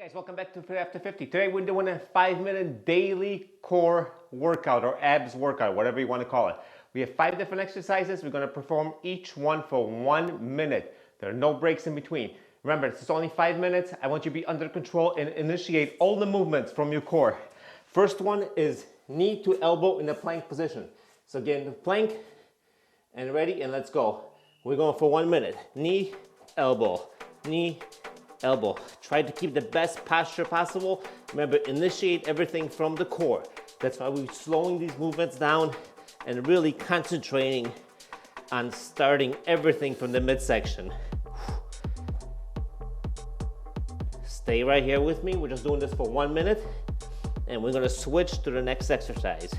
Hey guys, welcome back to Fit After 50. Today we're doing a 5-minute daily core workout or abs workout, whatever you want to call it. We have 5 different exercises. We're going to perform each one for 1 minute. There are no breaks in between. Remember, this is only 5 minutes. I want you to be under control and initiate all the movements from your core. First one is knee to elbow in the plank position. So get in the plank and ready, and let's go. We're going for 1 minute. Knee, elbow, knee, elbow. Try to keep the best posture possible. Remember, initiate everything from the core. That's why we're slowing these movements down and really concentrating on starting everything from the midsection. Stay right here with me. We're just doing this for 1 minute and we're gonna switch to the next exercise.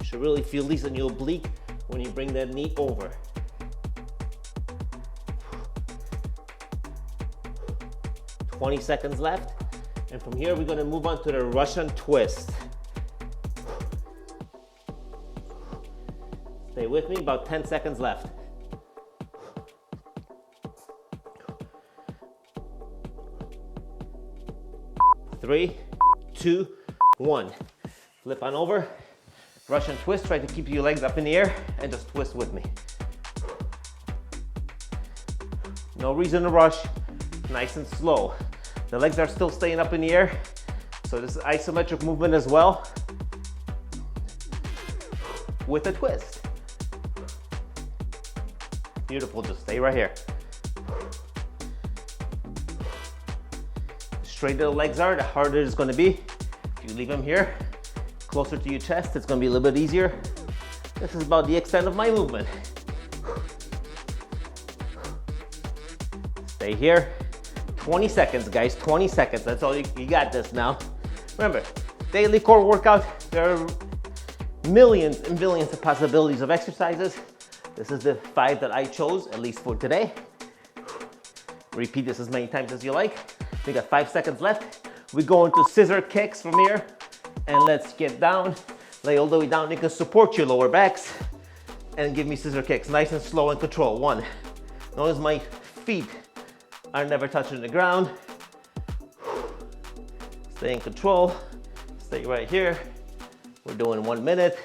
You should really feel these in your oblique when you bring that knee over. "20 seconds left. And from here, we're gonna move on to the Russian twist. Stay with me, about 10 seconds left. Three, two, one. Flip on over. Russian twist, try to keep your legs up in the air and just twist with me. No reason to rush, nice and slow. The legs are still staying up in the air, so this is isometric movement as well with a twist. Beautiful, just stay right here. The straighter the legs are, the harder it's gonna be. If you leave them here, closer to your chest, it's gonna be a little bit easier. This is about the extent of my movement. Stay here. 20 seconds, guys, 20 seconds. That's all, you got this now. Remember, daily core workout, there are millions and billions of possibilities of exercises. This is the 5 that I chose, at least for today. Repeat this as many times as you like. We got 5 seconds left. We go into scissor kicks from here. And let's get down, lay all the way down. You can support your lower backs and give me scissor kicks, nice and slow and control. 1. Notice my feet are never touching the ground. Stay in control, stay right here. We're doing 1 minute.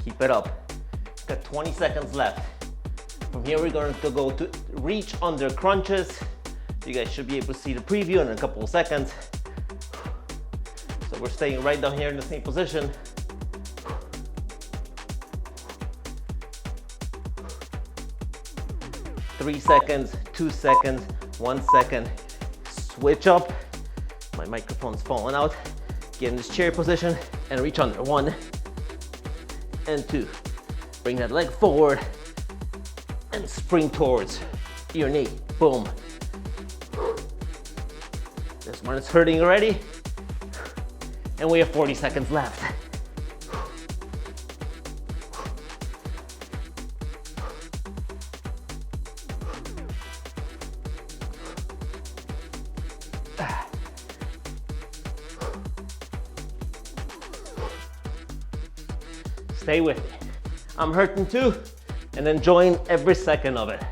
Keep it up. Got 20 seconds left. From here, we're going to go to reach under crunches. You guys should be able to see the preview in a couple of seconds. So we're staying right down here in the same position. Three seconds, 2 seconds, 1 second. Switch up. My microphone's falling out. Get in this chair position and reach under. 1 and 2. Bring that leg forward and spring towards your knee. Boom. This one is hurting already. And we have 40 seconds left. Stay with me. I'm hurting too, and enjoying every second of it.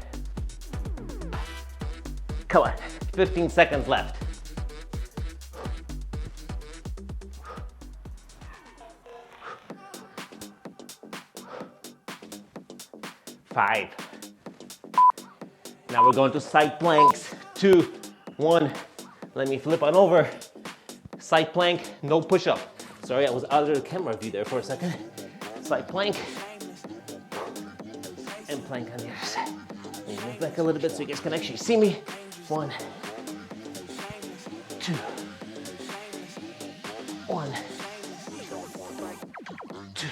Come on, 15 seconds left. 5. Now we're going to side planks. 2, 1. Let me flip on over. Side plank, no push up. Sorry, I was out of the camera view there for a second. Side plank. And plank on the other side. Let me move back a little bit so you guys can actually see me. 1, 2, 1, 2.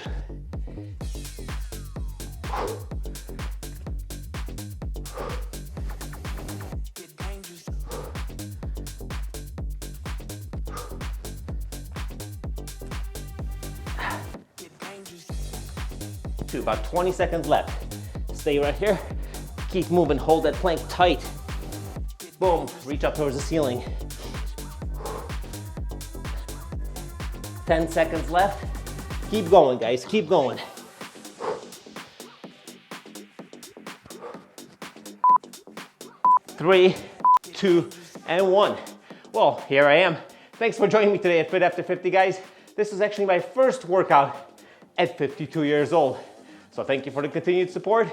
52, about 20 seconds left. Stay right here, keep moving, hold that plank tight. Boom, reach up towards the ceiling. 10 seconds left. Keep going, guys, keep going. 3, 2, and 1. Well, here I am. Thanks for joining me today at Fit After 50, guys. This is actually my first workout at 52 years old. So thank you for the continued support.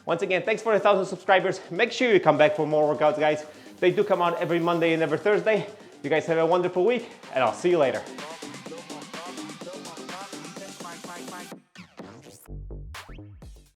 Once again, thanks for the 1,000 subscribers. Make sure you come back for more workouts, guys. They do come out every Monday and every Thursday. You guys have a wonderful week, and I'll see you later.